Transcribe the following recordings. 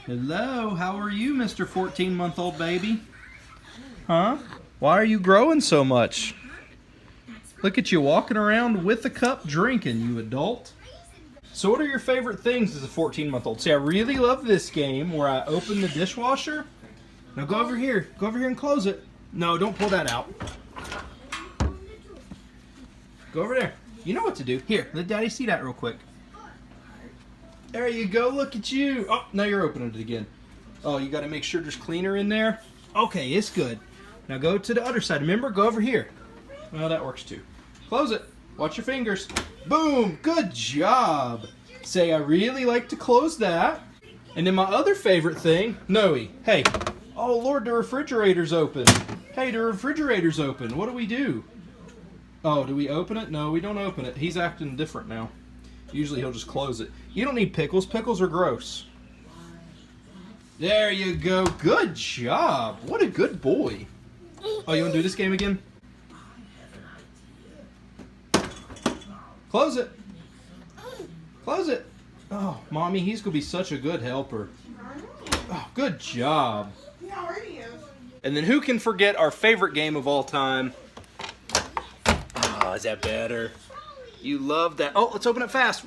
Hello, how are you, Mr. 14-month-old baby? Huh? Why are you growing so much? Look at you walking around with a cup drinking, you adult. So what are your favorite things as a 14-month-old? See, I really love this game where I open the dishwasher. Now go over here. Go over here and close it. No, don't pull that out. Go over there. You know what to do. Here, let Daddy see that real quick. There you go. Look at you. Oh, now you're opening it again. Oh, you got to make sure there's cleaner in there. Okay, it's good. Now go to the other side. Remember, go over here. Well, that works too. Close it. Watch your fingers. Boom. Good job. Say, I really like to close that. And then my other favorite thing, Noe. Hey. Oh, Lord, the refrigerator's open. Hey, the refrigerator's open. What do we do? Oh, do we open it? No, we don't open it. He's acting different now. Usually he'll just close it. You don't need pickles. Pickles are gross. There you go. Good job. What a good boy. Oh, you want to do this game again? Close it. Close it. Oh, Mommy, he's going to be such a good helper. Oh, good job. He already is. And then who can forget our favorite game of all time? Oh, is that better? You love that. Oh, let's open it fast.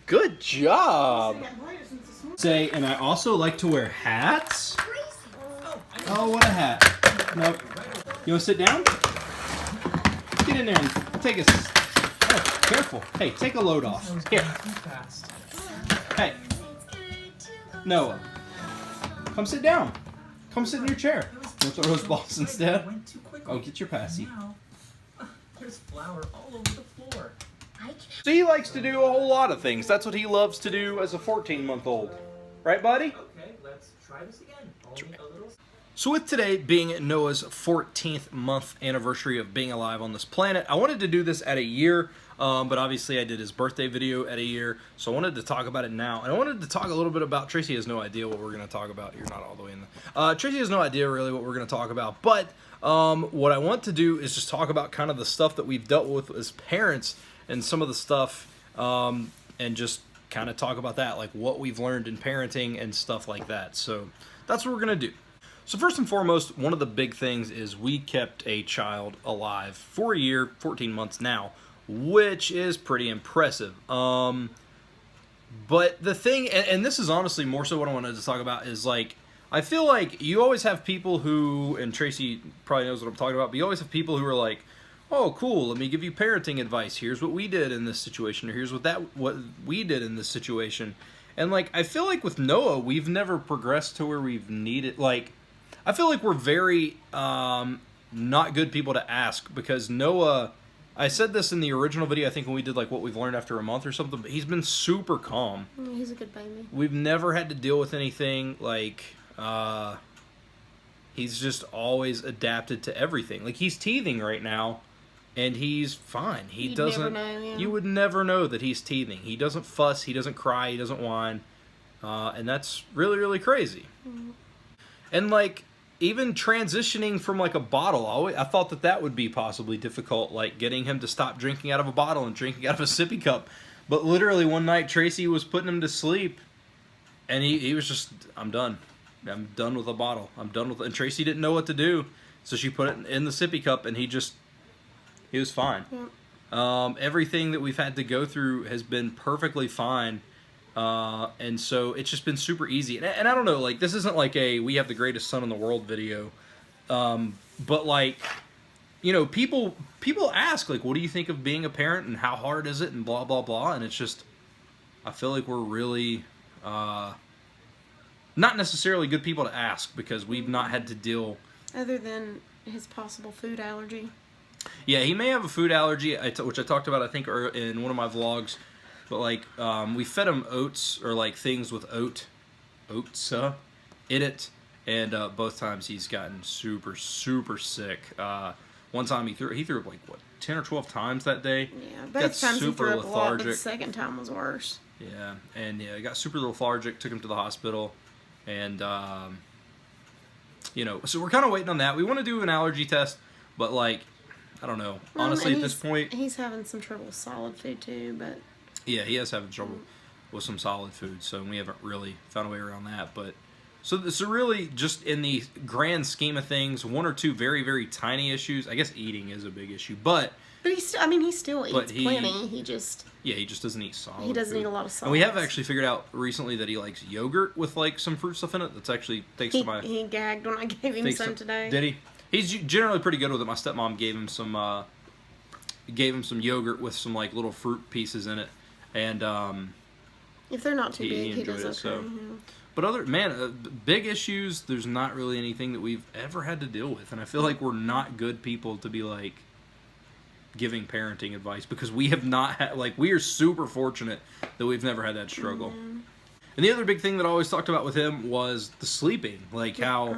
Good job. Say, and I also like to wear hats. Oh, what a hat. Nope. You want to sit down? Get in there and take a... Oh, careful. Hey, take a load off. Here. Hey. Noah. Come sit down. Come sit in your chair. You want to throw those balls instead? Oh, get your passy. There's flour all over the floor. So he likes to do a whole lot of things. That's what he loves to do as a 14-month-old. Right, buddy? Okay, let's try this again. Only a little. So with today being Noah's 14th month anniversary of being alive on this planet, I wanted to do this at a year, but obviously I did his birthday video at a year, so I wanted to talk about it now. And I wanted to talk a little bit about, Tracy has no idea what we're going to talk about. You're not all the way in there. Tracy has no idea really what we're going to talk about, but what I want to do is just talk about kind of the stuff that we've dealt with as parents and some of the stuff, and just kind of talk about that, like what we've learned in parenting and stuff like that. So that's what we're going to do. So first and foremost, one of the big things is we kept a child alive for a year, 14 months now, which is pretty impressive. But the thing, and this is honestly more so what I wanted to talk about, is like, I feel like you always have people who, and Tracy probably knows what I'm talking about, but you always have people who are like, oh, cool, let me give you parenting advice. Here's what we did in this situation, or here's what we did in this situation. And like, I feel like with Noah, we've never progressed to where we've needed, like, I feel like we're very not good people to ask, because Noah, I said this in the original video, I think when we did like what we've learned after a month or something, but he's been super calm. He's a good baby. We've never had to deal with anything, like, he's just always adapted to everything. Like, he's teething right now, and he's fine. He doesn't, never know, yeah. You would never know that he's teething. He doesn't fuss, he doesn't cry, he doesn't whine, and that's really, really crazy. Mm-hmm. And like, even transitioning from like a bottle, I thought that would be possibly difficult, like getting him to stop drinking out of a bottle and drinking out of a sippy cup. But literally one night Tracy was putting him to sleep, and he was just, I'm done. I'm done with a bottle. I'm done with it. And Tracy didn't know what to do, so she put it in the sippy cup, and he was fine. Yeah. Everything that we've had to go through has been perfectly fine. And so it's just been super easy. And I don't know, like, this isn't like a we have the greatest son in the world video. But like, you know, people ask, like, what do you think of being a parent and how hard is it and blah, blah, blah. And it's just, I feel like we're really, not necessarily good people to ask, because we've not had to deal. Other than his possible food allergy. Yeah, he may have a food allergy, which I talked about, I think, in one of my vlogs. But like, we fed him oats, or like things with oats in it, and both times he's gotten super, super sick. One time he threw up like, what, 10 or 12 times that day? Yeah, both times he threw up a lot, but the second time was worse. Yeah, and yeah, he got super lethargic, took him to the hospital, and, you know, so we're kind of waiting on that. We want to do an allergy test, but like, I don't know. Honestly, at this point, he's having some trouble with solid food too, but... Yeah, he is having trouble. with some solid food. So we haven't really found a way around that. But so really, just in the grand scheme of things, one or two very, very tiny issues. I guess eating is a big issue, but he still eats plenty. He just doesn't eat solid. He doesn't food. eat a lot of solids. And we have actually figured out recently that he likes yogurt with like some fruit stuff in it. That's actually thanks to my. He gagged when I gave him some today. Did he? He's generally pretty good with it. My stepmom gave him some yogurt with some like little fruit pieces in it, and if they're not too big, he does it, okay. So. But big issues. There's not really anything that we've ever had to deal with, and I feel like we're not good people to be like giving parenting advice because we have not had we are super fortunate that we've never had that struggle. Mm-hmm. And the other big thing that I always talked about with him was the sleeping, like how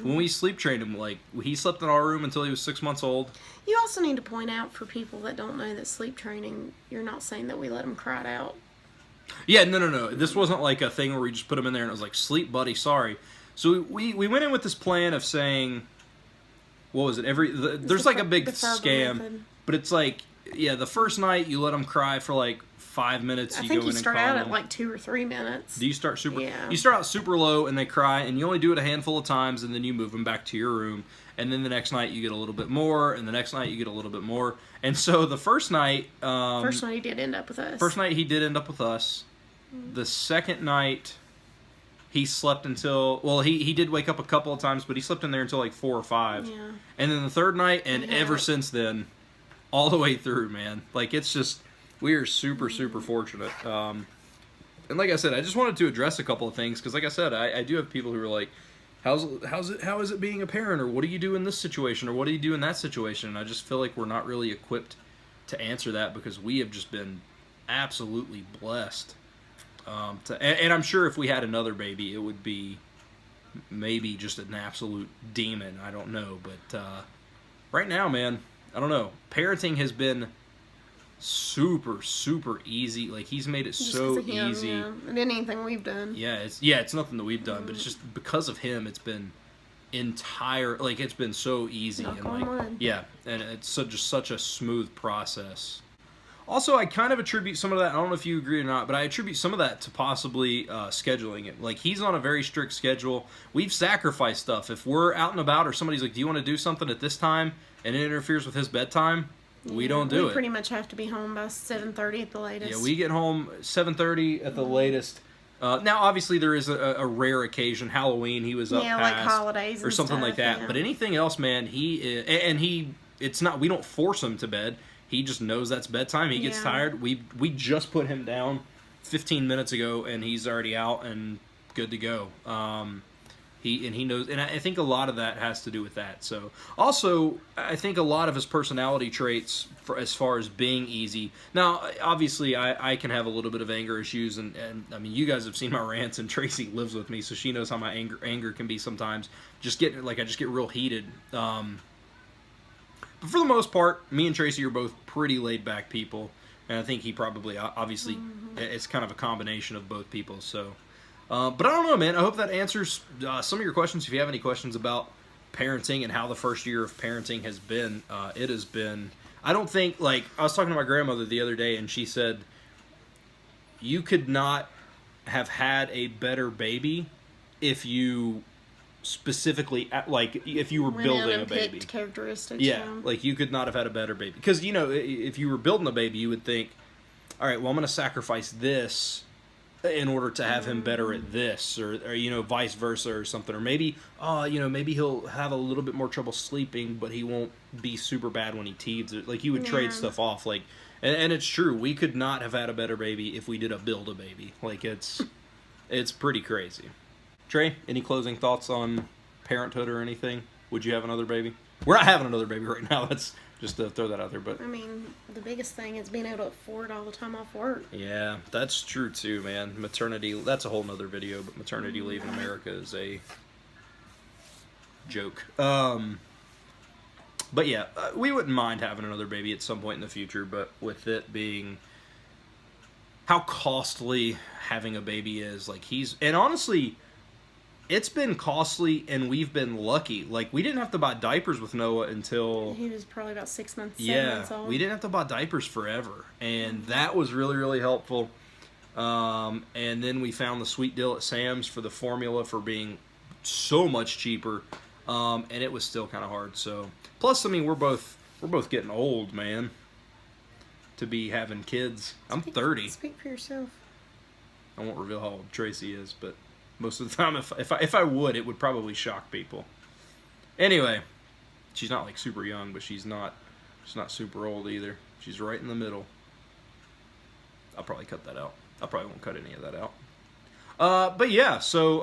when we sleep trained him, like he slept in our room until he was 6 months old. You also need to point out for people that don't know that sleep training, you're not saying that we let him cry it out. Yeah, no. This wasn't like a thing where we just put him in there and it was like, sleep, buddy, sorry. So we went in with this plan of saying, what was it? There's like a big scam, method. But it's like, the first night you let him cry for like 5 minutes. I think you start out at like 2 or 3 minutes. Do you start super? Yeah. You start out super low and they cry, and you only do it a handful of times, and then you move them back to your room. And then the next night you get a little bit more, and the next night you get a little bit more. And so the first night... first night he did end up with us. First night he did end up with us. The second night he slept until... Well, he did wake up a couple of times, but he slept in there until like 4 or 5. Yeah. And then the third night, and ever since then, all the way through, man. Like, it's just... We are super, super fortunate. And like I said, I just wanted to address a couple of things, because like I said, I do have people who are like, how is it being a parent, or what do you do in this situation, or what do you do in that situation? And I just feel like we're not really equipped to answer that, because we have just been absolutely blessed. And I'm sure if we had another baby, it would be maybe just an absolute demon. I don't know. But right now, man, I don't know. Parenting has been super, super easy. Like, he's made it just so him, easy. Yeah. It ain't anything we've done. Yeah, it's nothing that we've done, but it's just because of him, it's been it's been so easy. Knock and on wood. Yeah, and it's just such a smooth process. Also, I kind of attribute some of that, I don't know if you agree or not, but I attribute some of that to possibly scheduling it. Like, he's on a very strict schedule. We've sacrificed stuff. If we're out and about or somebody's like, do you want to do something at this time, and it interferes with his bedtime, we don't do it. We pretty much have to be home by 7:30 at the latest. Yeah, we get home 7:30 at the latest. Now, obviously, there is a rare occasion. Halloween, he was up past, like holidays or something stuff, like that. yeah. But anything else, man, it's not. We don't force him to bed. He just knows that's bedtime. He gets tired. We just put him down 15 minutes ago, and he's already out and good to go. He knows, and I think a lot of that has to do with that. So, also, I think a lot of his personality traits, as far as being easy. Now, obviously, I can have a little bit of anger issues, and I mean, you guys have seen my rants, and Tracy lives with me, so she knows how my anger can be sometimes. I just get real heated. But for the most part, me and Tracy are both pretty laid back people, and I think he probably, obviously, it's kind of a combination of both people. So. But I don't know, man. I hope that answers some of your questions. If you have any questions about parenting and how the first year of parenting has been, it has been... I don't think, I was talking to my grandmother the other day, and she said, you could not have had a better baby if you specifically, if you were building a baby. Characteristics. Yeah, you could not have had a better baby. Because, if you were building a baby, you would think, all right, well, I'm going to sacrifice this in order to have him better at this, or vice versa or something. Or maybe, maybe he'll have a little bit more trouble sleeping, but he won't be super bad when he teeths. You would trade stuff off. And it's true. We could not have had a better baby if we did a Build-A-Baby. It's pretty crazy. Trey, any closing thoughts on parenthood or anything? Would you have another baby? We're not having another baby right now. That's just to throw that out there. But I mean, the biggest thing is being able to afford all the time off work. Yeah, that's true too, man. Maternity, that's a whole nother video, but maternity leave in America is a joke. But yeah, we wouldn't mind having another baby at some point in the future, but with it being how costly having a baby is, and honestly, it's been costly, and we've been lucky. We didn't have to buy diapers with Noah until... He was probably about 7 months old. We didn't have to buy diapers forever, and that was really, really helpful. And then we found the sweet deal at Sam's for the formula for being so much cheaper, and it was still kind of hard. So, plus, I mean, we're both getting old, man, to be having kids. I'm 30. Speak for yourself. I won't reveal how old Tracy is, but most of the time, if I would, it would probably shock people. Anyway, she's not like super young, but she's not super old either. She's right in the middle. I'll probably cut that out. I probably won't cut any of that out. But yeah, so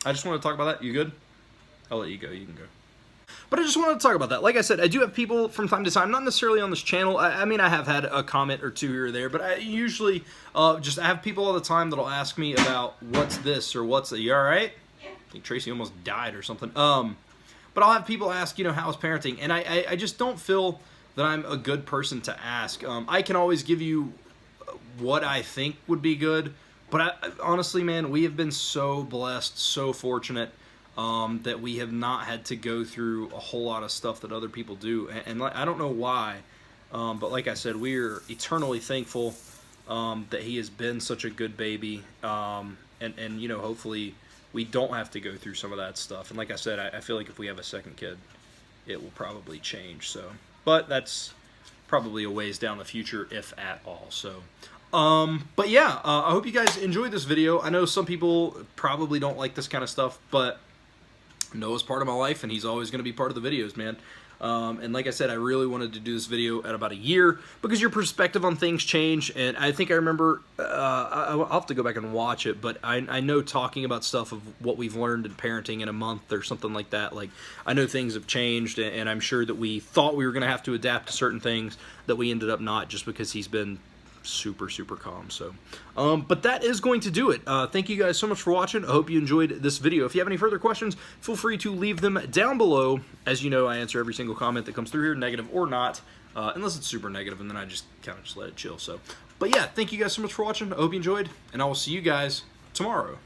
I just want to talk about that. You good? I'll let you go. You can go. But I just wanted to talk about that. Like I said, I do have people from time to time, not necessarily on this channel. I mean, I have had a comment or two here or there, but I usually I have people all the time that'll ask me about what's this or what's that. You all right? Yeah. I think Tracy almost died or something. But I'll have people ask, how's parenting? And I just don't feel that I'm a good person to ask. I can always give you what I think would be good, but honestly, man, we have been so blessed, so fortunate that we have not had to go through a whole lot of stuff that other people do, and I don't know why, but like I said, we're eternally thankful that he has been such a good baby, and hopefully we don't have to go through some of that stuff. And like I said, I feel like if we have a second kid, it will probably change. So, but that's probably a ways down the future, if at all. So. But yeah, I hope you guys enjoyed this video. I know some people probably don't like this kind of stuff, but Noah's part of my life, and he's always going to be part of the videos, man. And like I said, I really wanted to do this video at about a year because your perspective on things change. And I think I remember, I'll have to go back and watch it, but I know talking about stuff of what we've learned in parenting in a month or something like that, like I know things have changed, and I'm sure that we thought we were going to have to adapt to certain things that we ended up not, just because he's been super calm. So but that is going to do it. Thank you guys so much for watching. I hope you enjoyed this video. If you have any further questions, feel free to leave them down below. As you know, I answer every single comment that comes through here, negative or not, unless it's super negative, and then I just kind of just let it chill. So but yeah, thank you guys so much for watching. I hope you enjoyed, and I will see you guys tomorrow.